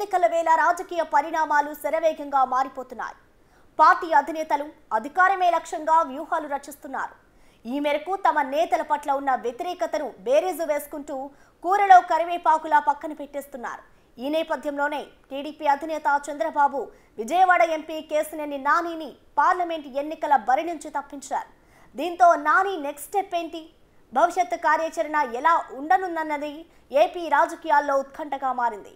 ఎన్నికల వేళ రాజకీయ పరిణామాలు శరవేగంగా మారిపోతున్నాయి. పార్టీ అధినేతలు అధికారమే లక్ష్యంగా వ్యూహాలు రచిస్తున్నారు. ఈ మేరకు తమ నేతల పట్ల ఉన్న వ్యతిరేకతను బేరీజు వేసుకుంటూ కూరలో కరివేపాకులా పక్కన పెట్టేస్తున్నారు. ఈ నేపథ్యంలోనే టీడీపీ అధినేత చంద్రబాబు విజయవాడ ఎంపీ కేశినేని నానిని పార్లమెంట్ ఎన్నికల బరి నుంచి తప్పించారు. దీంతో నాని నెక్స్ట్ స్టెప్ ఏంటి, భవిష్యత్తు కార్యాచరణ ఎలా ఉండనున్నది ఏపీ రాజకీయాల్లో ఉత్కంఠగా మారింది.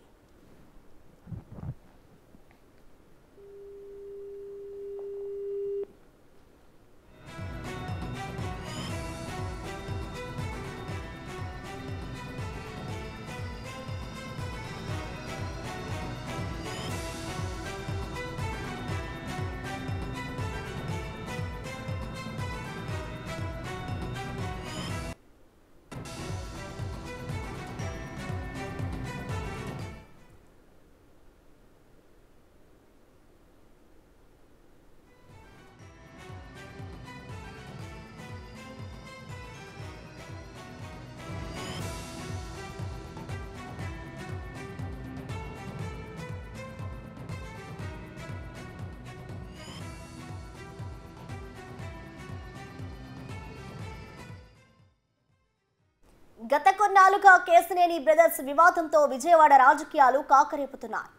గత కొన్నాళ్లుగా కేశినేని బ్రదర్స్ వివాదంతో విజయవాడ రాజకీయాలు కాకరేపుతున్నాయి.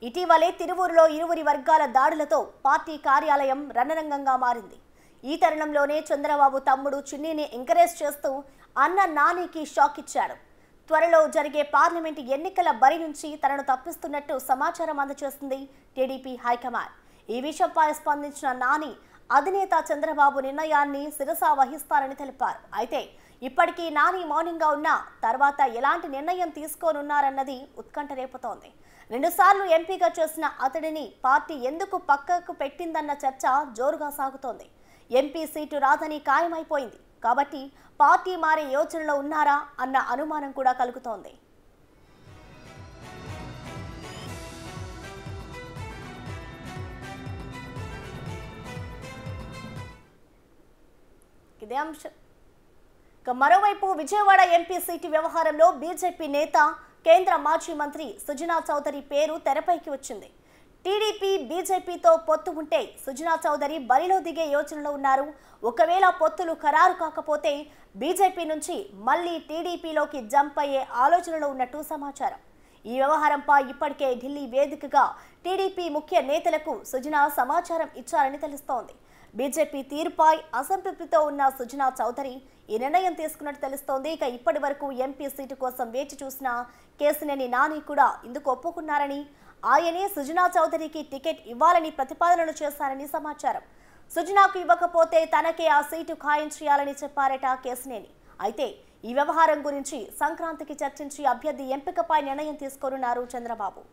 ఇటీవలే తిరువూరులో ఇరువురి వర్గాల దాడులతో పార్టీ కార్యాలయం రణరంగంగా మారింది. ఈ తరుణంలోనే చంద్రబాబు తమ్ముడు చిన్నిని ఎంకరేజ్ చేస్తూ అన్న నానికి షాక్ ఇచ్చాడు. త్వరలో జరిగే పార్లమెంటు ఎన్నికల బరి నుంచి తనను తప్పిస్తున్నట్టు సమాచారం అందజేస్తుంది టీడీపీ హైకమాండ్. ఈ విషయంపై స్పందించిన నాని అధినేత చంద్రబాబు నిర్ణయాన్ని శిరసా వహిస్తారని తెలిపారు. అయితే ఇప్పటికీ నాని మౌనంగా ఉన్న తర్వాత ఎలాంటి నిర్ణయం తీసుకోనున్నారన్నది ఉత్కంఠ రేపుతోంది. 2 సార్లు ఎంపీగా చేసిన అతడిని పార్టీ ఎందుకు పక్కకు పెట్టిందన్న చర్చ జోరుగా సాగుతోంది. ఎంపీ సీటు రాదని ఖాయమైపోయింది కాబట్టి పార్టీ మారే యోచనలో ఉన్నారా అన్న అనుమానం కూడా కలుగుతోంది. ఇదే అంశం. మరోవైపు విజయవాడ ఎంపీ సీటు వ్యవహారంలో బీజేపీ నేత కేంద్ర మాజీ మంత్రి సుజనా చౌదరి పేరు తెరపైకి వచ్చింది. టీడీపీ బీజేపీతో పొత్తు ఉంటే సుజనా చౌదరి బరిలో దిగే యోచనలో ఉన్నారు. ఒకవేళ పొత్తులు ఖరారు కాకపోతే బీజేపీ నుంచి మళ్లీ టీడీపీలోకి జంప్ అయ్యే ఆలోచనలో ఉన్నట్టు సమాచారం. ఈ వ్యవహారంపై ఇప్పటికే ఢిల్లీ వేదికగా టీడీపీ ముఖ్య నేతలకు సుజనా సమాచారం ఇచ్చారని తెలుస్తోంది. బీజేపీ తీరుపై అసంతృప్తితో ఉన్న సుజనా చౌదరి ఈ నిర్ణయం తీసుకున్నట్టు తెలుస్తోంది. ఇక ఇప్పటి వరకు ఎంపీ సీటు కోసం వేచి చూసిన కేశినేని నాని కూడా ఇందుకు ఒప్పుకున్నారని, ఆయనే సుజనా చౌదరికి టికెట్ ఇవ్వాలని ప్రతిపాదనలు చేశారని సమాచారం. సుజనాకు ఇవ్వకపోతే తనకే ఆ సీటు ఖాయం చేయాలని చెప్పారట కేశినేని. అయితే ఈ వ్యవహారం గురించి సంక్రాంతికి చర్చించి అభ్యర్థి ఎంపికపై నిర్ణయం తీసుకోనున్నారు చంద్రబాబు.